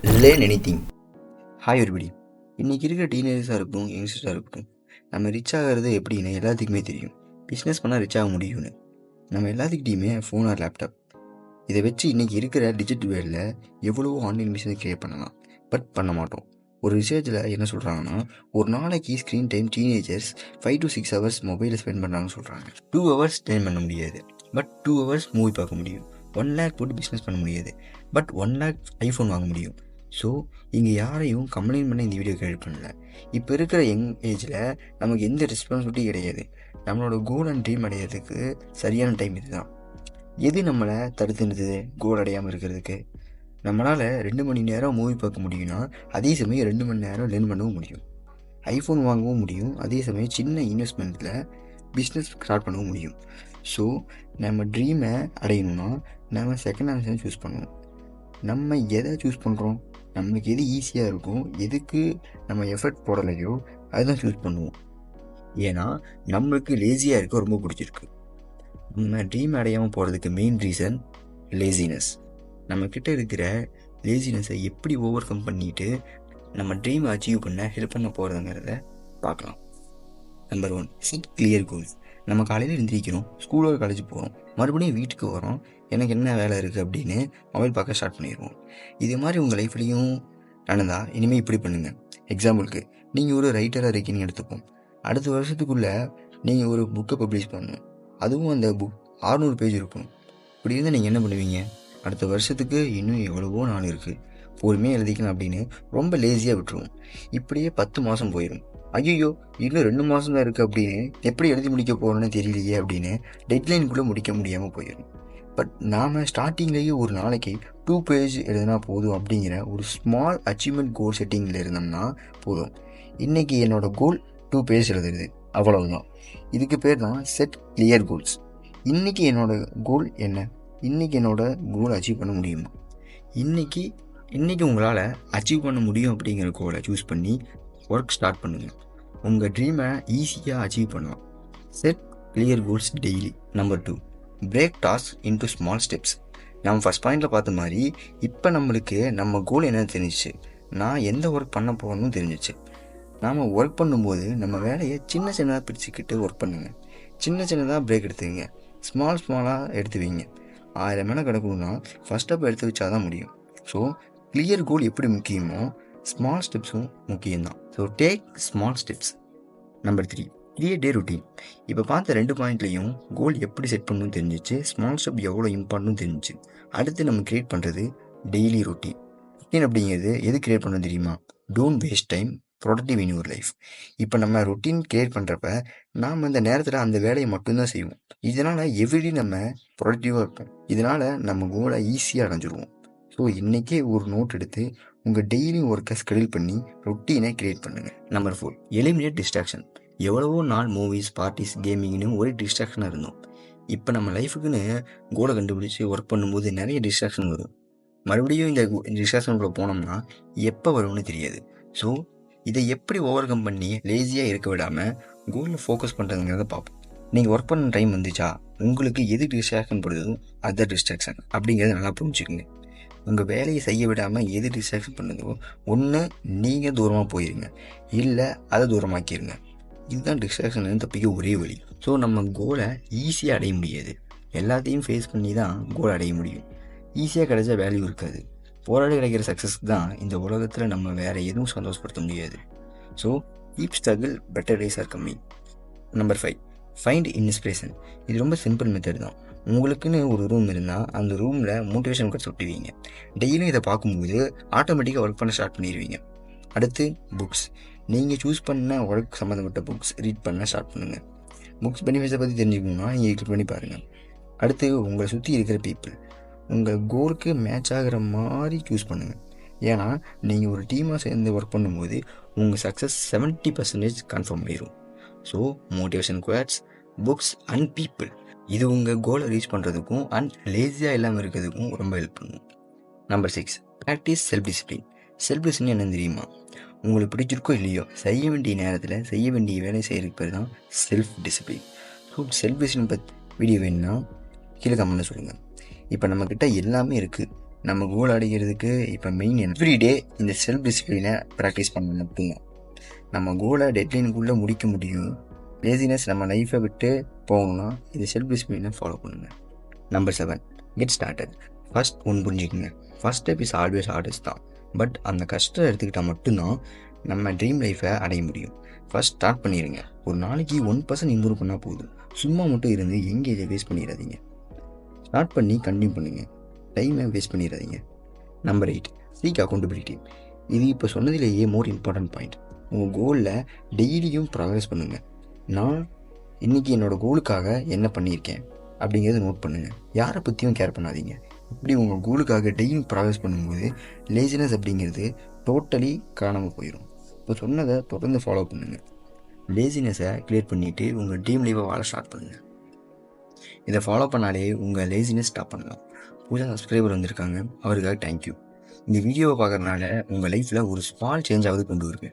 Learn anything. Hi everybody. இன்றைக்கி இருக்கிற டீனேஜர்ஸாக இருக்கட்டும், யங்ஸ்டர்ஸாக இருக்கட்டும், நம்ம ரிச் ஆகிறது எப்படின்னு எல்லாத்துக்குமே தெரியும். பிஸ்னஸ் பண்ணால் ரிச் ஆக முடியும்னு. நம்ம எல்லாத்துக்கிட்டையுமே ஃபோன் ஆர் லேப்டாப். இதை வச்சு இன்றைக்கி இருக்கிற டிஜிட்டல் வேர்ல்டில் எவ்வளவோ ஆன்லைன் பிஸ்னஸ் க்ரியேட் பண்ணலாம். பட் பண்ண மாட்டோம். ஒரு ரிசர்ச்சில் என்ன சொல்கிறாங்கன்னா, ஒரு நாளைக்கு screen time teenagers 5 to 6 hours மொபைலில் ஸ்பெண்ட் பண்ணுறாங்கன்னு சொல்கிறாங்க. 2 hours ஸ்பெண்ட் பண்ண முடியாது, பட் 2 hours மூவி பார்க்க முடியும். 1 lakh போட்டு பிஸ்னஸ் பண்ண முடியாது, பட் 1 lakh ஐஃபோன் வாங்க முடியும். ஸோ இங்கே யாரையும் கம்ப்ளைண்ட் பண்ண இந்த வீடியோ கிரியேட் பண்ணல. இப்போ இருக்கிற யங் ஏஜில் நமக்கு எந்த ரெஸ்பான்சிபிலிட்டி கிடையாது. நம்மளோட கோல் அண்ட் ட்ரீம் அடையிறதுக்கு சரியான டைம் இது தான். எது நம்மளை தடுத்து நிறுத்துது கோல் அடையாமல் இருக்கிறதுக்கு? நம்மளால் 2 மணி நேரம் மூவி பார்க்க முடியும்னா அதே சமயம் 2 மணி நேரம் லேர்ன் பண்ணவும் முடியும். ஐஃபோன் வாங்கவும் முடியும், அதே சமயம் சின்ன இன்வெஸ்ட்மெண்ட்டில் பிஸ்னஸ் ஸ்டார்ட் பண்ணவும் முடியும். ஸோ நம்ம ட்ரீமை அடையணும்னா நம்ம செகண்ட் ஆப்ஷன் சூஸ் பண்ணுவோம். நம்ம எதை சூஸ் பண்ணுறோம்? நம்மளுக்கு எது ஈஸியாக இருக்கும், எதுக்கு நம்ம எஃபர்ட் போடலையோ அதுதான் சூஸ் பண்ணுவோம். ஏன்னா நம்மளுக்கு லேசியாக இருக்க ரொம்ப பிடிச்சிருக்கு. நம்ம ட்ரீம் அடையாமல் போகிறதுக்கு மெயின் ரீசன் லேசினஸ். நம்மக்கிட்ட இருக்கிற லேசினஸை எப்படி ஓவர் கம் பண்ணிட்டு நம்ம ட்ரீமை அச்சீவ் பண்ண ஹெல்ப் பண்ண போகிறதுங்கிறத பார்க்கலாம். Number 1, set clear goals. நம்ம காலையில் எழுந்திரிக்கிறோம், ஸ்கூல் ஒரு காலேஜ் போகிறோம், மறுபடியும் வீட்டுக்கு வரோம், எனக்கு என்ன வேலை இருக்குது அப்படின்னு மொபைல் பார்க்க ஸ்டார்ட் பண்ணிடுவோம். இது மாதிரி உங்கள் லைஃப்லேயும் நடந்தால் இனிமேல் இப்படி பண்ணுங்கள். எக்ஸாம்பிளுக்கு நீங்கள் ஒரு ரைட்டராக இருக்கீங்கன்னு எடுத்துப்போம். அடுத்த வருஷத்துக்குள்ளே நீங்கள் ஒரு புக்கை பப்ளிஷ் பண்ணணும். அதுவும் அந்த புக் 600 பேஜ் இருக்கும். இப்படி இருந்தால் நீங்கள் என்ன பண்ணுவீங்க? அடுத்த வருஷத்துக்கு இன்னும் எவ்வளவோ நாள் இருக்குது, பொறுமையாக எழுதிக்கலாம் அப்படின்னு ரொம்ப லேசியாக விட்டுருவோம். இப்படியே 10 மாதம் போயிடும். ஐயோ இன்னும் 2 மாதம் தான் இருக்குது அப்படின்னு எப்படி எழுதி முடிக்க போகிறோன்னு தெரியலையே அப்படின்னு டெட்லைனுக்குள்ளே முடிக்க முடியாமல் போயிடும். பட் நாம் ஸ்டார்டிங்லேயே ஒரு நாளைக்கு 2 பேஜ் எழுதினா போதும் அப்படிங்கிற ஒரு ஸ்மால் அச்சீவ்மெண்ட் கோல் செட்டிங்கில் இருந்தோம்னா போதும். இன்றைக்கி என்னோடய கோல் 2 பேஜ் எழுதுறது, அவ்வளவுதான். இதுக்கு பேர் தான் செட் கிளியர் கோல்ஸ். இன்றைக்கி என்னோடய கோல் என்ன? இன்றைக்கி என்னோடய கோல் அச்சீவ் பண்ண முடியுமா? இன்றைக்கி உங்களால் அச்சீவ் பண்ண முடியும் அப்படிங்கிற கோலை சூஸ் பண்ணி ஒர்க் ஸ்டார்ட் பண்ணுங்கள். உங்கள் ட்ரீமை ஈஸியாக அச்சீவ் பண்ணலாம். Set clear goals daily. Number 2, break task into small steps. நம்ம ஃபஸ்ட் பாயிண்டில் பார்த்த மாதிரி இப்போ நம்மளுக்கு நம்ம கோல் என்னன்னு தெரிஞ்சிச்சு, நான் எந்த ஒர்க் பண்ண போகணும்னு தெரிஞ்சிச்சு. நாம் ஒர்க் பண்ணும்போது நம்ம வேலையை சின்ன சின்னதாக பிரிச்சுக்கிட்டு ஒர்க் பண்ணுங்கள். சின்னதாக பிரேக் எடுத்துக்கிங்க, ஸ்மாலாக எடுத்து வைங்க. 1000 மேலே கிடக்கணும்னா ஃபஸ்ட் ஸ்டெப் எடுத்து வச்சா தான் முடியும். ஸோ கிளியர் கோல் எப்படி முக்கியமோ ஸ்மால் ஸ்டெப்ஸும் முக்கியம்தான். So take small steps. Number 3, create day routine. இப்போ பார்த்த 2 பாயிண்ட்லேயும் கோல் எப்படி செட் பண்ணணும்னு தெரிஞ்சிச்சு, ஸ்மால் ஸ்டெப் எவ்வளோ இம்பார்ட்னு தெரிஞ்சிச்சு. அடுத்து நம்ம கிரியேட் பண்ணுறது டெய்லி ரொட்டீன். ரொட்டீன் அப்படிங்கிறது எது கிரியேட் பண்ணணும் தெரியுமா? Don't waste time, productive in your life. இப்போ நம்ம ரொட்டீன் கிரியேட் பண்ணுறப்ப நாம் அந்த நேரத்தில் அந்த வேலையை மட்டும்தான் செய்வோம். இதனால் எவ்ரிடே நம்ம ப்ரொடக்டிவாக இருப்போம். இதனால் நம்ம கோலை ஈஸியாக அடைஞ்சிடுவோம். ஸோ இன்றைக்கே ஒரு நோட் எடுத்து உங்கள் டெய்லி ஒர்க்கை ஸ்கெடியூல் பண்ணி ரொட்டீனை கிரியேட் பண்ணுங்கள். Number 4, eliminate distraction. எவ்வளவோ நாள் மூவிஸ், பார்ட்டிஸ், கேமிங்னு ஒரே டிஸ்ட்ராக்ஷனாக இருந்தோம். இப்போ நம்ம லைஃபுக்குன்னு கோலை கண்டுபிடிச்சி ஒர்க் பண்ணும்போது நிறைய டிஸ்ட்ராக்ஷன் வரும். மறுபடியும் இந்த டிஸ்ட்ராக்ஷனுக்குள்ளே போனோம்னா எப்போ வரும்னு தெரியாது. ஸோ இதை எப்படி ஓவர் கம் பண்ணி லேசியாக இருக்க விடாமல் கோலில் ஃபோக்கஸ் பண்ணுறதுங்கிறத பார்ப்போம். நீங்கள் ஒர்க் பண்ண டைம் வந்துச்சா, உங்களுக்கு எது டிஸ்ட்ராக்ஷன் படுதோ அதர் டிஸ்ட்ராக்ஷன் அப்படிங்கிறத நல்லா புரிஞ்சுக்குங்க. உங்கள் வேலையை செய்ய விடாமல் எது டிஸ்ட்ராக்ஷன் பண்ணுதோ ஒன்று நீங்கள் தூரமாக போயிருங்க, இல்லை அதை தூரமாக்கிடுங்க. இதுதான் டிஸ்ட்ராக்ஷன் தப்பிக்க ஒரே வழி. ஸோ நம்ம கோலை ஈஸியாக அடைய முடியாது, எல்லாத்தையும் ஃபேஸ் பண்ணி தான் கோல் அடைய முடியும். ஈஸியாக கிடைச்சா வேல்யூ இருக்காது. போராடி கிடைக்கிற சக்ஸஸ்க்கு தான் இந்த உலகத்தில் நம்ம வேறு எதுவும் சந்தோஷப்படுத்த முடியாது. So keep struggle, better days are coming. Number 5, find inspiration. இது ரொம்ப சிம்பிள் மெத்தட் தான். உங்களுக்குன்னு ஒரு ரூம் இருந்தால் அந்த ரூமில் மோட்டிவேஷன் கோட்ஸ் ஒட்டுவீங்க. டெய்லியும் இதை பார்க்கும்போது ஆட்டோமேட்டிக்காக ஒர்க் பண்ண ஸ்டார்ட் பண்ணிடுவீங்க. அடுத்து புக்ஸ். நீங்கள் சூஸ் பண்ண ஒர்க் சம்மந்தப்பட்ட புக்ஸ் ரீட் பண்ண ஸ்டார்ட் பண்ணுங்கள். புக்ஸ் பெனிஃபிட்ஸை பற்றி தெரிஞ்சுக்கணுன்னா நீங்கள் கிளிக் பண்ணி பாருங்கள். அடுத்து உங்களை சுற்றி இருக்கிற பீப்புள். உங்கள் கோலுக்கு மேட்ச் ஆகிற மாதிரி சூஸ் பண்ணுங்கள். ஏன்னா நீங்கள் ஒரு டீமாக சேர்ந்து ஒர்க் பண்ணும்போது உங்கள் சக்ஸஸ் 70% கன்ஃபார்ம் ஆயிடும். So motivation quartz, books and people இது உங்கள் கோலை ரீச் பண்ணுறதுக்கும் அண்ட் லேசியாக இல்லாமல் இருக்கிறதுக்கும் ரொம்ப ஹெல்ப் பண்ணும். Number 6, practice self discipline. Self discipline என்னன்னு தெரியுமா? உங்களுக்கு பிடிச்சிருக்கோ இல்லையோ செய்ய வேண்டிய நேரத்தில் செய்ய வேண்டிய வேலை செய்கிறதுக்கு பேர் தான் self discipline. So self discipline பற்றி வீடியோ வேணும்னா கீழே கமெண்ட்டில் சொல்லுங்கள். இப்போ நம்மக்கிட்ட எல்லாமே இருக்குது, நம்ம கோல் அடைகிறதுக்கு இப்போ மெயின் எவ்ரிடே இந்த செல்ஃப் டிசிப்ளினை ப்ராக்டிஸ் பண்ண மட்டும்தான் நம்ம கோலை டெட்லைனுக்குள்ளே முடிக்க முடியும். லேசினஸ் நம்ம லைஃப்பை விட்டு போகணும்னா இது செல்ஃப் டிசிப்ளினை ஃபாலோ பண்ணுங்கள். Number 7, get started. ஃபர்ஸ்ட் புரிஞ்சுக்குங்க, first step is always hardest தான். பட் அந்த கஷ்டத்தை எடுத்துக்கிட்டால் மட்டும்தான் நம்ம ட்ரீம் லைஃப்பை அடைய முடியும். ஃபர்ஸ்ட் ஸ்டார்ட் பண்ணிடுங்க. ஒரு நாளைக்கு 1% இம்ப்ரூவ் பண்ணால் போதும். சும்மா மட்டும் இருந்து எங்கே இதை வேஸ்ட் பண்ணிடாதீங்க. ஸ்டார்ட் பண்ணி கண்டினியூ பண்ணுங்கள், டைமை வேஸ்ட் பண்ணிடாதீங்க. Number 8, seek accountability. இது இப்போ சொன்னதிலேயே மோர் இம்பார்ட்டன்ட் பாயிண்ட். உங்கள் கோலில் டெய்லியும் ப்ராக்ரஸ் பண்ணுங்கள். நான் இன்றைக்கி என்னோடய கோலுக்காக என்ன பண்ணியிருக்கேன் அப்படிங்கிறத நோட் பண்ணுங்கள். யாரை பற்றியும் கேர் பண்ணாதீங்க. இப்படி உங்கள் கோலுக்காக டெய்லியும் ப்ராக்ரஸ் பண்ணும்போது லேசினஸ் அப்படிங்கிறது டோட்டலி காணாமல் போயிடும். இப்போ சொன்னதை தொடர்ந்து ஃபாலோ பண்ணுங்கள். லேசினஸை கிளியர் பண்ணிவிட்டு உங்கள் ட்ரீம் லைஃப்பை வாழ ஸ்டார்ட் பண்ணுங்கள். இதை ஃபாலோ பண்ணாலே உங்கள் லேசினஸ் ஸ்டாப் பண்ணலாம். புதுசாக சப்ஸ்கிரைபர் வந்திருக்காங்க, அவருக்காக தேங்க்யூ. இந்த வீடியோவை பார்க்குறதுனால உங்கள் லைஃப்பில் ஒரு ஸ்மால் சேஞ்சாவது கொண்டு வருது.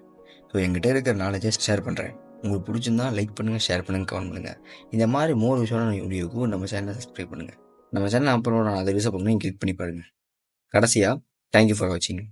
ஸோ எங்கிட்ட இருக்கிற நாலேஜை ஷேர் பண்ணுறேன். உங்களுக்கு பிடிச்சிருந்தா லைக் பண்ணுங்கள், ஷேர் பண்ணுங்கள், கமெண்ட் பண்ணுங்கள். இந்த மாதிரி மோர் விஷயம் வீடியோக்கும் நம்ம சேனலை சப்ஸ்கிரைப் பண்ணுங்கள். நம்ம சேனல் அப்புறம் நான் அதை யூஸ் பண்ணி கிளிக் பண்ணி பாருங்கள். கடைசியாக தேங்க்யூ ஃபார் வாட்சிங்.